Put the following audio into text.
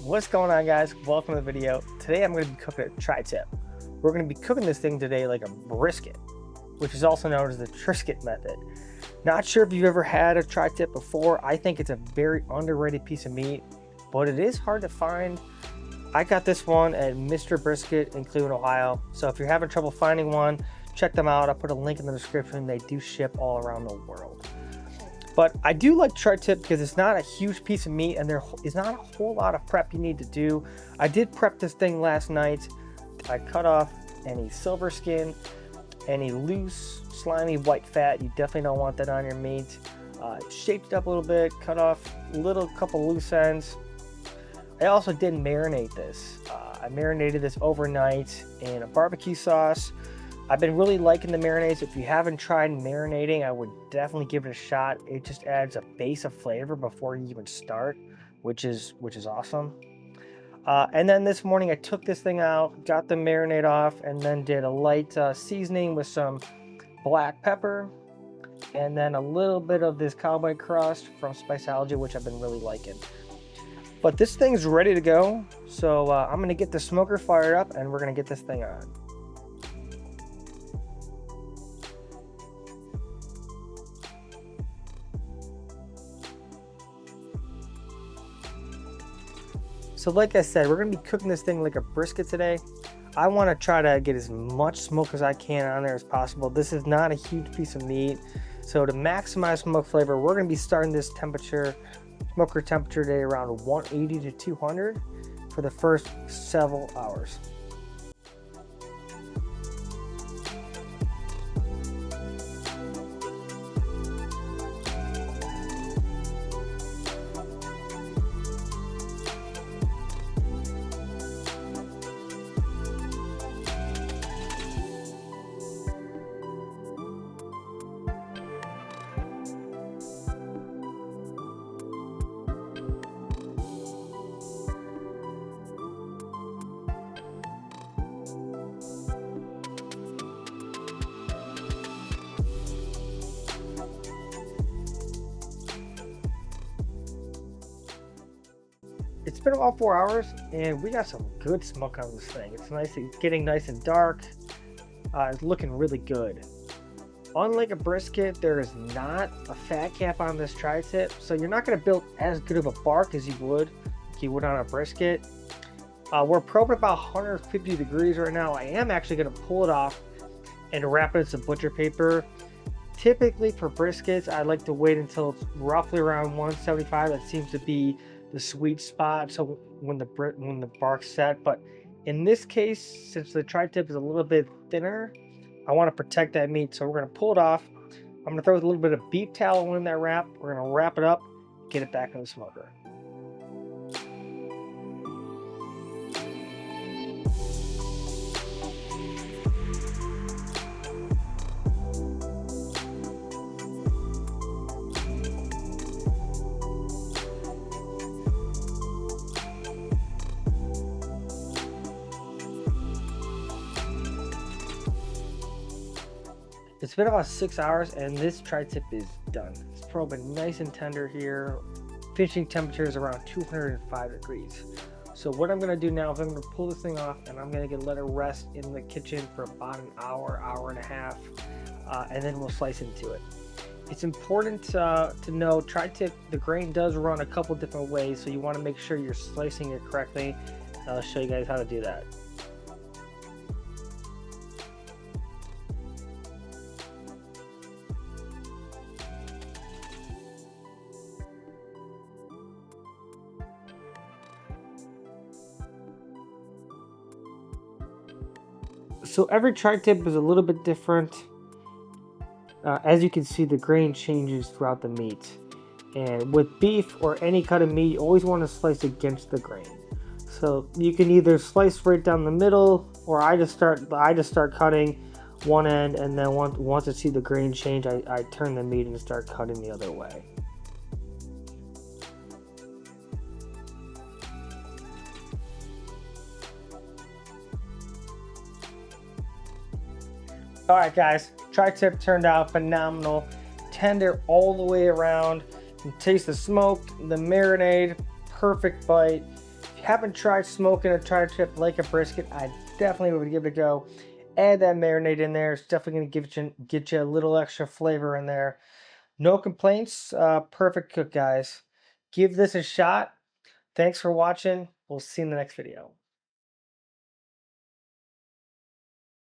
What's going on, guys? Welcome to the video. Today I'm going to be cooking a tri-tip. We're going to be cooking this thing today like a brisket, which is also known as the trisket method. Not sure if you've ever had a tri-tip before. I think it's a very underrated piece of meat, but it is hard to find. I got this one at Mr. Brisket in Cleveland, Ohio. So if you're having trouble finding one, check them out. I'll put a link in the description. They do ship all around the world. But I do like tri-tip because it's not a huge piece of meat and there is not a whole lot of prep you need to do. I did prep this thing last night. I cut off any silver skin, any loose, slimy white fat. You definitely don't want that on your meat. Shaped it up a little bit, cut off a couple loose ends. I also did marinate this. I marinated this overnight in a barbecue sauce. I've been really liking the marinades. If you haven't tried marinating, I would definitely give it a shot. It just adds a base of flavor before you even start, which is awesome. And then this morning I took this thing out, got the marinade off, and then did a light seasoning with some black pepper, and then a little bit of this cowboy crust from Spiceology, which I've been really liking. But this thing's ready to go, so I'm gonna get the smoker fired up and we're gonna get this thing on. So like I said, we're going to be cooking this thing like a brisket today. I want to try to get as much smoke as I can on there as possible. This is not a huge piece of meat. So to maximize smoke flavor, we're going to be starting this smoker temperature today around 180 to 200 for the first several hours. It's been about 4 hours and we got some good smoke on this thing. It's getting nice and dark. It's looking really good. Unlike a brisket, there is not a fat cap on this tri-tip, so you're not going to build as good of a bark as you would on a brisket. We're probing about 150 degrees right now. I am actually going to pull it off and wrap it in some butcher paper. Typically for briskets, I like to wait until it's roughly around 175. That seems to be the sweet spot, so when the bark's set. But in this case, since the tri-tip is a little bit thinner, I want to protect that meat, so we're going to pull it off. I'm going to throw a little bit of beef tallow in that wrap. We're going to wrap it up, get it back in the smoker. It's been about 6 hours and this tri-tip is done. It's probably nice and tender here. Finishing temperature is around 205 degrees. So what I'm going to do now is I'm going to pull this thing off and I'm going to let it rest in the kitchen for about an hour, hour and a half, and then we'll slice into it. It's important to know tri-tip, the grain does run a couple different ways, so you want to make sure you're slicing it correctly. I'll show you guys how to do that. So every tri-tip is a little bit different. As you can see, the grain changes throughout the meat. And with beef or any cut of meat, you always want to slice against the grain. So you can either slice right down the middle, or I just start cutting one end, and then once I see the grain change, I turn the meat and start cutting the other way. All right, guys, tri-tip turned out phenomenal. Tender all the way around. You can taste the smoke, the marinade, perfect bite. If you haven't tried smoking a tri-tip like a brisket, I definitely would give it a go. Add that marinade in there. It's definitely going to get you a little extra flavor in there. No complaints. Perfect cook, guys. Give this a shot. Thanks for watching. We'll see you in the next video.